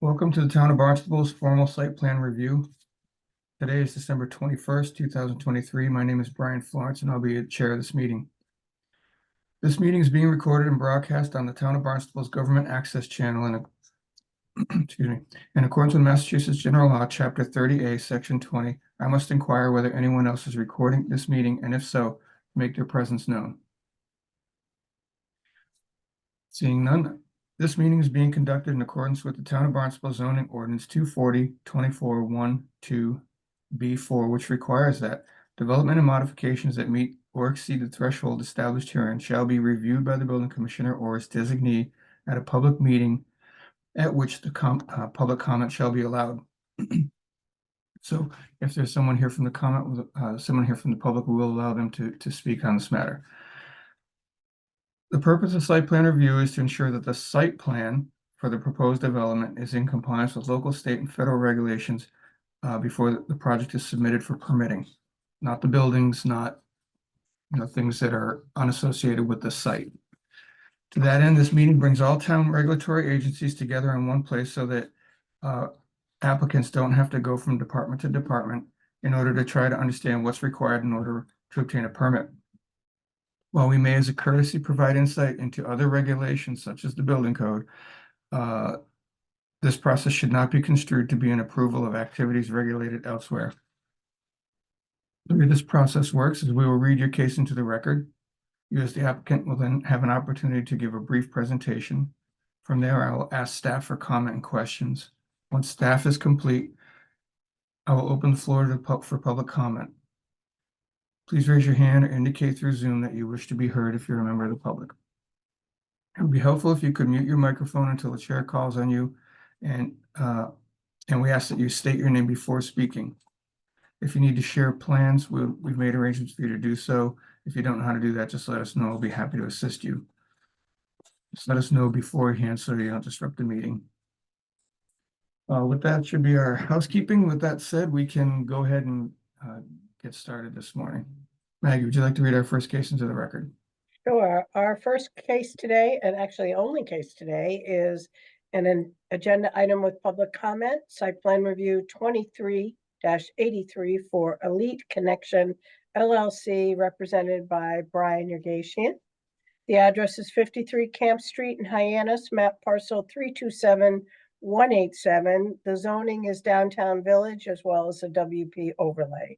Welcome to the Town of Barnstable's formal site plan review. Today is December 21st, 2023. My name is Brian Florence, and I'll be the chair of this meeting. This meeting is being recorded and broadcast on the Town of Barnstable's Government Access Channel in accordance with Massachusetts General Law, Chapter 30A, Section 20. I must inquire whether anyone else is recording this meeting, and if so, make their presence known. Seeing none, this meeting is being conducted in accordance with the Town of Barnstable zoning ordinance 240-24-1-2B4, which requires that development and modifications that meet or exceed the threshold established herein shall be reviewed by the building commissioner or his designee at a public meeting at which the public comment shall be allowed. So if there's someone here from the someone here from the public, we will allow them to speak on this matter. The purpose of site plan review is to ensure that the site plan for the proposed development is in compliance with local, state, and federal regulations before the project is submitted for permitting. Not the buildings, not things that are unassociated with the site. To that end, this meeting brings all town regulatory agencies together in one place so that applicants don't have to go from department to department in order to try to understand what's required in order to obtain a permit. While we may, as a courtesy, provide insight into other regulations such as the building code, this process should not be construed to be an approval of activities regulated elsewhere. The way this process works is we will read your case into the record. You, as the applicant, will then have an opportunity to give a brief presentation. From there, I will ask staff for comment and questions. Once staff is complete, I will open the floor for public comment. Please raise your hand or indicate through Zoom that you wish to be heard if you're a member of the public. It would be helpful if you could mute your microphone until the chair calls on you, and we ask that you state your name before speaking. If you need to share plans, we've made arrangements for you to do so. If you don't know how to do that, just let us know. We'll be happy to assist you. Just let us know beforehand so you don't disrupt the meeting. With that should be our housekeeping. With that said, we can go ahead and get started this morning. Maggie, would you like to read our first case into the record? Sure. Our first case today, and actually only case today, is an agenda item with public comment, site plan review 23-83 for Elite Connection LLC, represented by Brian Yergatian. The address is 53 Camp Street in Hyannis, map parcel 327187. The zoning is downtown village as well as a WP overlay.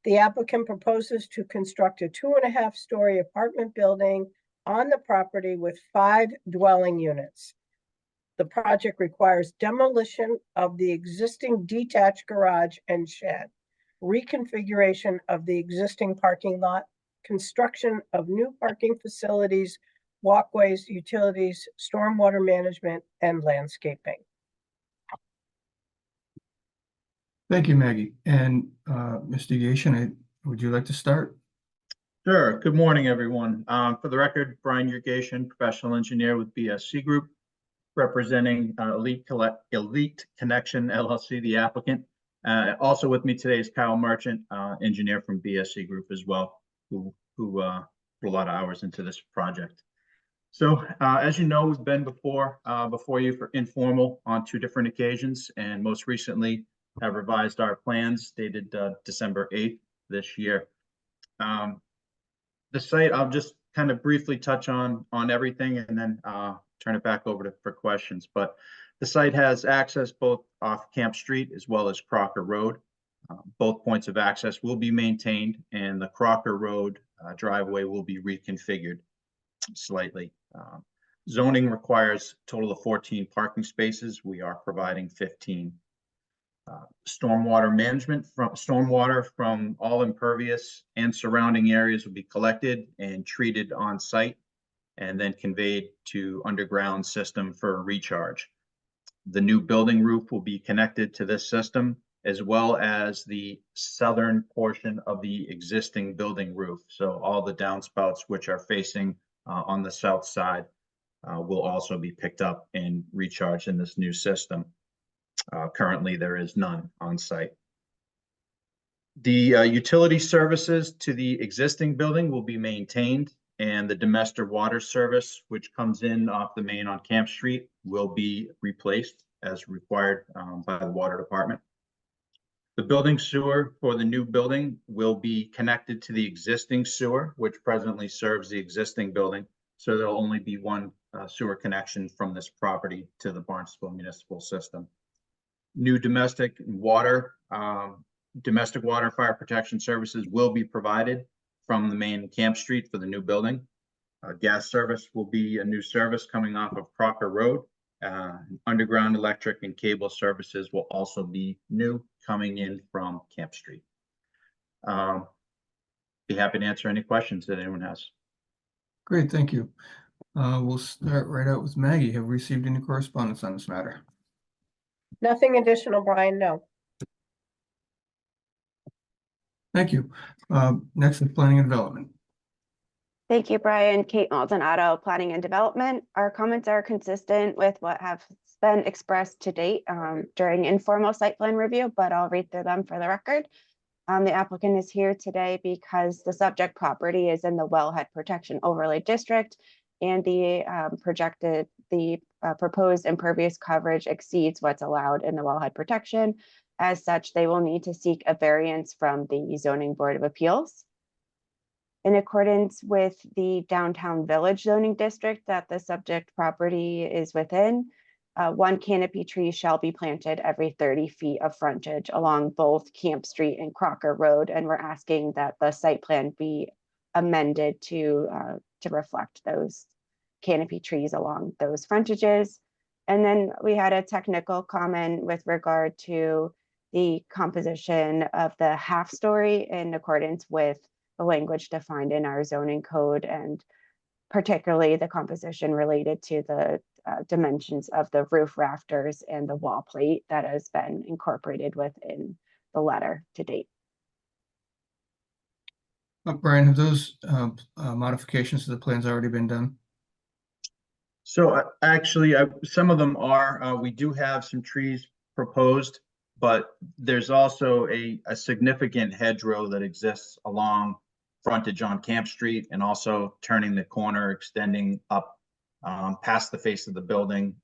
The applicant proposes to construct a 2.5-story apartment building on the property with 5 dwelling units. The project requires demolition of the existing detached garage and shed, reconfiguration of the existing parking lot, construction of new parking facilities, walkways, utilities, stormwater management, and landscaping. Thank you, Maggie. And Mr. Yergatian, would you like to start? Sure. Good morning, everyone. For the record, Brian Yergatian, professional engineer with BSC Group, representing Elite Connection LLC, the applicant. Also with me today is Kyle Merchant, engineer from BSC Group as well, who put a lot of hours into this project. So as you know, we've been before you for informal on 2 different occasions, and most recently have revised our plans dated December 8th this year. The site, I'll just kind of briefly touch on everything and then turn it back over for questions. But the site has access both off Camp Street as well as Crocker Road. Both points of access will be maintained, and the Crocker Road driveway will be reconfigured slightly. Zoning requires a total of 14 parking spaces. We are providing 15. Stormwater management, stormwater from all impervious and surrounding areas will be collected and treated on site and then conveyed to underground system for recharge. The new building roof will be connected to this system, as well as the southern portion of the existing building roof. So all the downspouts which are facing on the south side will also be picked up and recharged in this new system. Currently, there is none on site. The utility services to the existing building will be maintained, and the domestic water service, which comes in off the main on Camp Street, will be replaced. as required by the water department. The building sewer for the new building will be connected to the existing sewer, which presently serves the existing building. So there'll only be one sewer connection from this property to the Barnstable municipal system. New domestic water and fire protection services will be provided from the main Camp Street for the new building. Gas service will be a new service coming off of Crocker Road. Underground electric and cable services will also be new coming in from Camp Street. Be happy to answer any questions that anyone has. Great, thank you. We'll start right out with Maggie. Have we received any correspondence on this matter? Nothing additional, Brian, no. Thank you. Next is planning and development. Thank you, Brian. Kate Maldonado, Planning and Development. Our comments are consistent with what have been expressed to date during informal site plan review, but I'll read through them for the record. The applicant is here today because the subject property is in the Wellhead Protection Overlay District, and the proposed impervious coverage exceeds what's allowed in the wellhead protection. As such, they will need to seek a variance from the Zoning Board of Appeals. In accordance with the Downtown Village zoning district that the subject property is within, one canopy tree shall be planted every 30 feet of frontage along both Camp Street and Crocker Road, and we're asking that the site plan be amended to reflect those canopy trees along those frontages. And then we had a technical comment with regard to the composition of the half story in accordance with the language defined in our zoning code, and particularly the composition related to the dimensions of the roof rafters and the wall plate that has been incorporated within the letter to date. Brian, have those modifications to the plans already been done? So actually, some of them are. We do have some trees proposed, but there's also a significant hedgerow that exists along frontage on Camp Street, and also turning the corner, extending up past the face of the building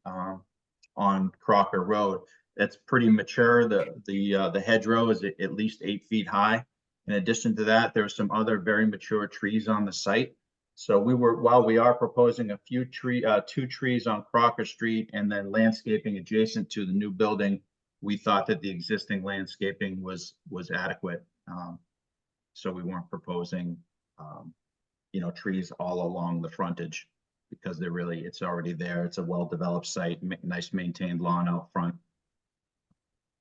on Crocker Road. That's pretty mature. The hedgerow is at least 8 feet high. In addition to that, there are some other very mature trees on the site. So while we are proposing a few two trees on Crocker Street and then landscaping adjacent to the new building, we thought that the existing landscaping was adequate. So we weren't proposing, trees all along the frontage, because it's already there. It's a well-developed site, nice maintained lawn out front.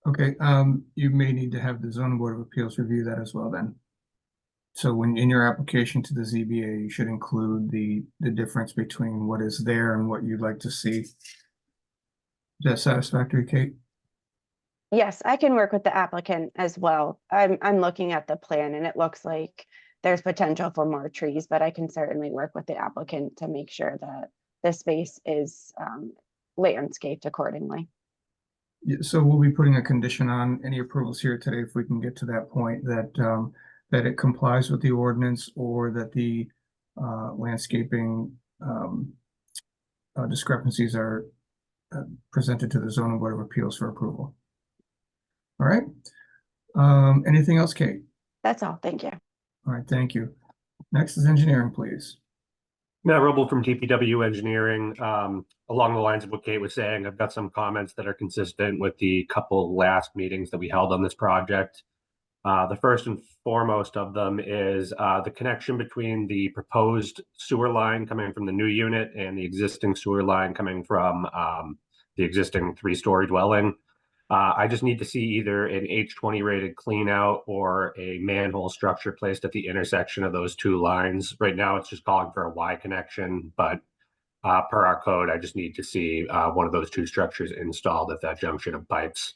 Okay, you may need to have the zoning board of appeals review that as well then. So when in your application to the ZBA, you should include the difference between what is there and what you'd like to see. Is that satisfactory, Kate? Yes, I can work with the applicant as well. I'm looking at the plan and it looks like there's potential for more trees, but I can certainly work with the applicant to make sure that the space is landscaped accordingly. Yeah, so we'll be putting a condition on any approvals here today if we can get to that point, that that it complies with the ordinance, or that the landscaping discrepancies are presented to the zoning board of appeals for approval. All right. Anything else, Kate? That's all. Thank you. All right, thank you. Next is engineering, please. Matt Roble from DPW Engineering. Along the lines of what Kate was saying, I've got some comments that are consistent with the couple last meetings that we held on this project. The first and foremost of them is the connection between the proposed sewer line coming from the new unit and the existing sewer line coming from the existing 3-story dwelling. I just need to see either an H20 rated clean out or a manhole structure placed at the intersection of those two lines. Right now, it's just calling for a Y connection, but per our code, I just need to see one of those two structures installed at that junction of pipes.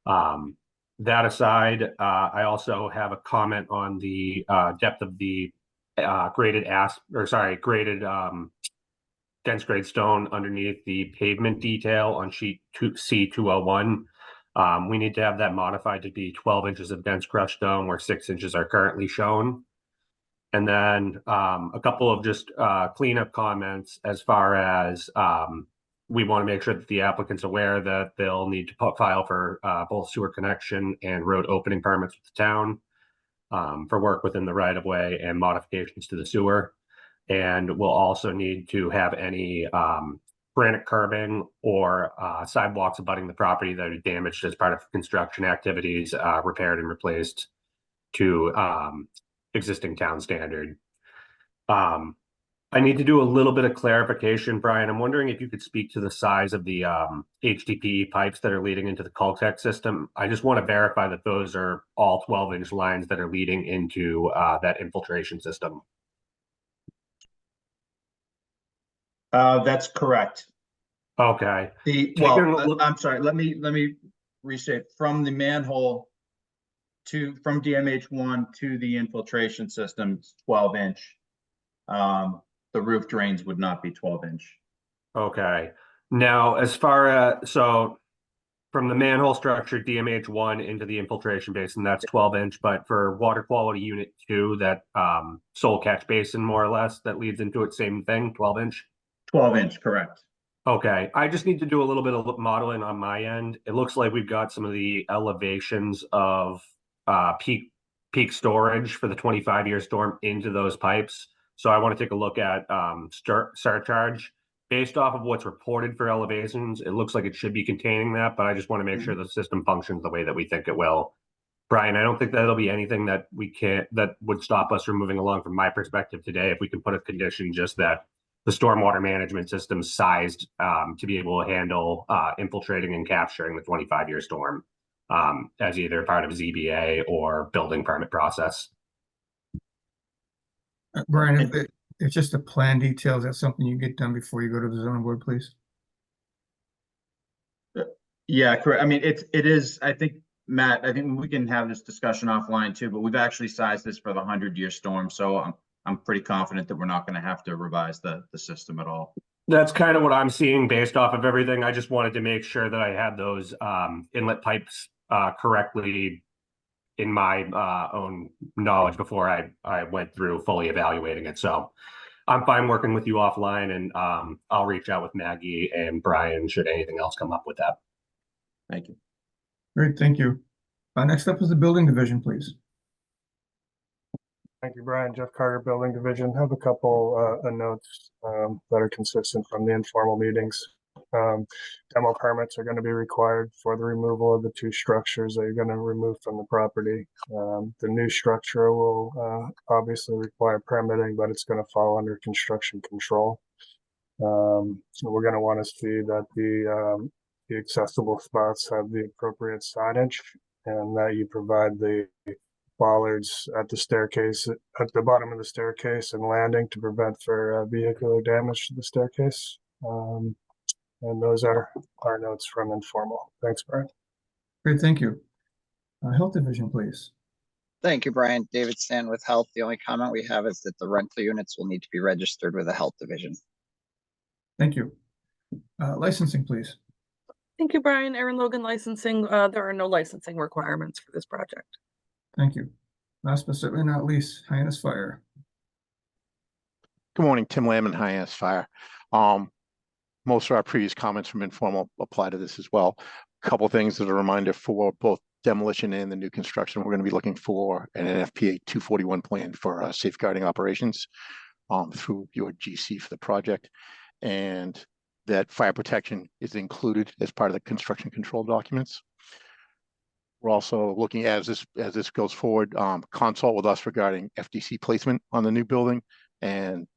That aside, I also have a comment on the depth of the graded dense grade stone underneath the pavement detail on sheet C201. We need to have that modified to be 12 inches of dense crushed stone, where 6 inches are currently shown. And then a couple of just cleanup comments as far as we want to make sure that the applicant's aware that they'll need to file for both sewer connection and road opening permits with the town for work within the right of way and modifications to the sewer. And we'll also need to have any granite curbing or sidewalks abutting the property that are damaged as part of construction activities repaired and replaced to existing town standard. I need to do a little bit of clarification, Brian. I'm wondering if you could speak to the size of the HDPE pipes that are leading into the Cultec system. I just want to verify that those are all 12-inch lines that are leading into that infiltration system. That's correct. Okay. I'm sorry, let me restate. From the manhole from DMH1 to the infiltration system, it's 12-inch. The roof drains would not be 12-inch. Okay. Now, as far as, so from the manhole structure, DMH1 into the infiltration basin, that's 12-inch, but for water quality unit 2, that soul catch basin, more or less, that leads into it, same thing, 12-inch? 12-inch, correct. Okay, I just need to do a little bit of modeling on my end. It looks like we've got some of the elevations of peak storage for the 25-year storm into those pipes. So I want to take a look at surcharge. Based off of what's reported for elevations, it looks like it should be containing that, but I just want to make sure the system functions the way that we think it will. Brian, I don't think that'll be anything that that would stop us from moving along from my perspective today. If we can put a condition just that the stormwater management system sized to be able to handle infiltrating and capturing the 25-year storm as either part of ZBA or building permit process. Brian, if it's just a plan details, that's something you get done before you go to the zoning board, please. Yeah, correct. I mean, it is, I think, Matt, I think we can have this discussion offline too, but we've actually sized this for the 100-year storm. So I'm pretty confident that we're not going to have to revise the system at all. That's kind of what I'm seeing based off of everything. I just wanted to make sure that I had those inlet pipes correctly in my own knowledge before I went through fully evaluating it. So I'm fine working with you offline, and I'll reach out with Maggie and Brian should anything else come up with that. Thank you. Great, thank you. Next up is the building division, please. Thank you, Brian. Jeff Carter, Building Division. Have a couple of notes that are consistent from the informal meetings. Demo permits are going to be required for the removal of the 2 structures that you're going to remove from the property. The new structure will obviously require permitting, but it's going to fall under construction control. So we're going to want to see that the accessible spots have the appropriate signage and that you provide the bollards at the staircase, at the bottom of the staircase and landing to prevent for vehicular damage to the staircase. And those are our notes from informal. Thanks, Brian. Great, thank you. Health division, please. Thank you, Brian. David Stan with Health. The only comment we have is that the rental units will need to be registered with the Health Division. Thank you. Licensing, please. Thank you, Brian. Aaron Logan Licensing. There are no licensing requirements for this project. Thank you. Last but certainly not least, Hyannis Fire. Good morning, Tim Lamb, Hyannis Fire. Most of our previous comments from informal apply to this as well. A couple of things as a reminder for both demolition and the new construction. We're going to be looking for an NFPA 241 plan for safeguarding operations through your GC for the project, and that fire protection is included as part of the construction control documents. We're also looking at, as this goes forward, consult with us regarding FDC placement on the new building, and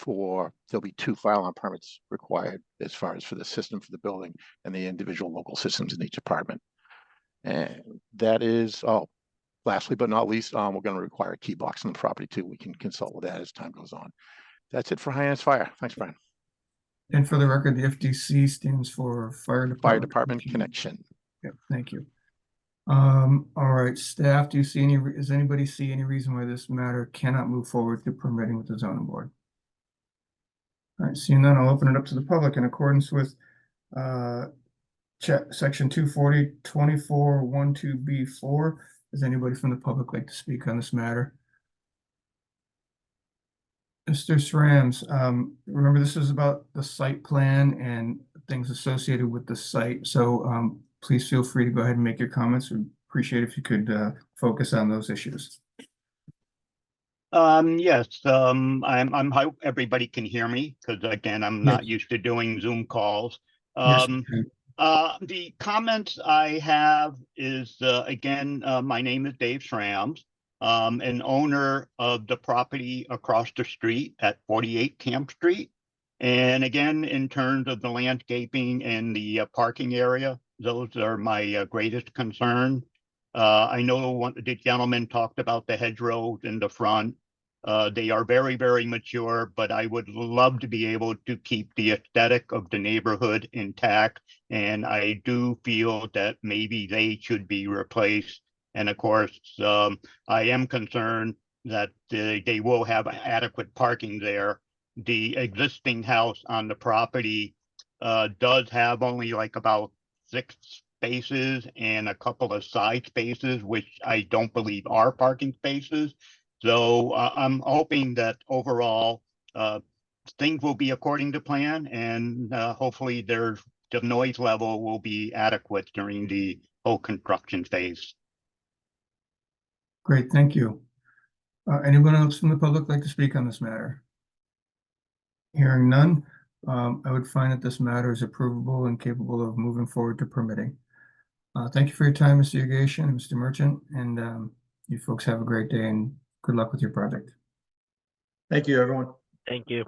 there'll be 2 fire-alarm permits required as far as for the system for the building and the individual local systems in each department. And that is, lastly but not least, we're going to require a key box on the property too. We can consult with that as time goes on. That's it for Hyannis Fire. Thanks, Brian. And for the record, the FDC stands for Fire Department Connection. Yep, thank you. All right, staff, does anybody see any reason why this matter cannot move forward to permitting with the zoning board? All right, seeing none, I'll open it up to the public in accordance with section 240-24-12B4. Does anybody from the public like to speak on this matter? Mr. Srams, remember this is about the site plan and things associated with the site. So please feel free to go ahead and make your comments. We'd appreciate if you could focus on those issues. Yes, I'm hope everybody can hear me because again, I'm not used to doing Zoom calls. Yes. The comments I have is, again, my name is Dave Srams, an owner of the property across the street at 48 Camp Street. And again, in terms of the landscaping and the parking area, those are my greatest concern. I know the gentleman talked about the hedgerows in the front. They are very, very mature, but I would love to be able to keep the aesthetic of the neighborhood intact. And I do feel that maybe they should be replaced. And of course, I am concerned that they will have adequate parking there. The existing house on the property does have only like about 6 spaces and a couple of side spaces, which I don't believe are parking spaces. So I'm hoping that overall things will be according to plan, and hopefully the noise level will be adequate during the whole construction phase. Great, thank you. Anyone else from the public like to speak on this matter? Hearing none, I would find that this matter is approvable and capable of moving forward to permitting. Thank you for your time, Mr. Yagation and Mr. Merchant, and you folks have a great day and good luck with your project. Thank you, everyone. Thank you.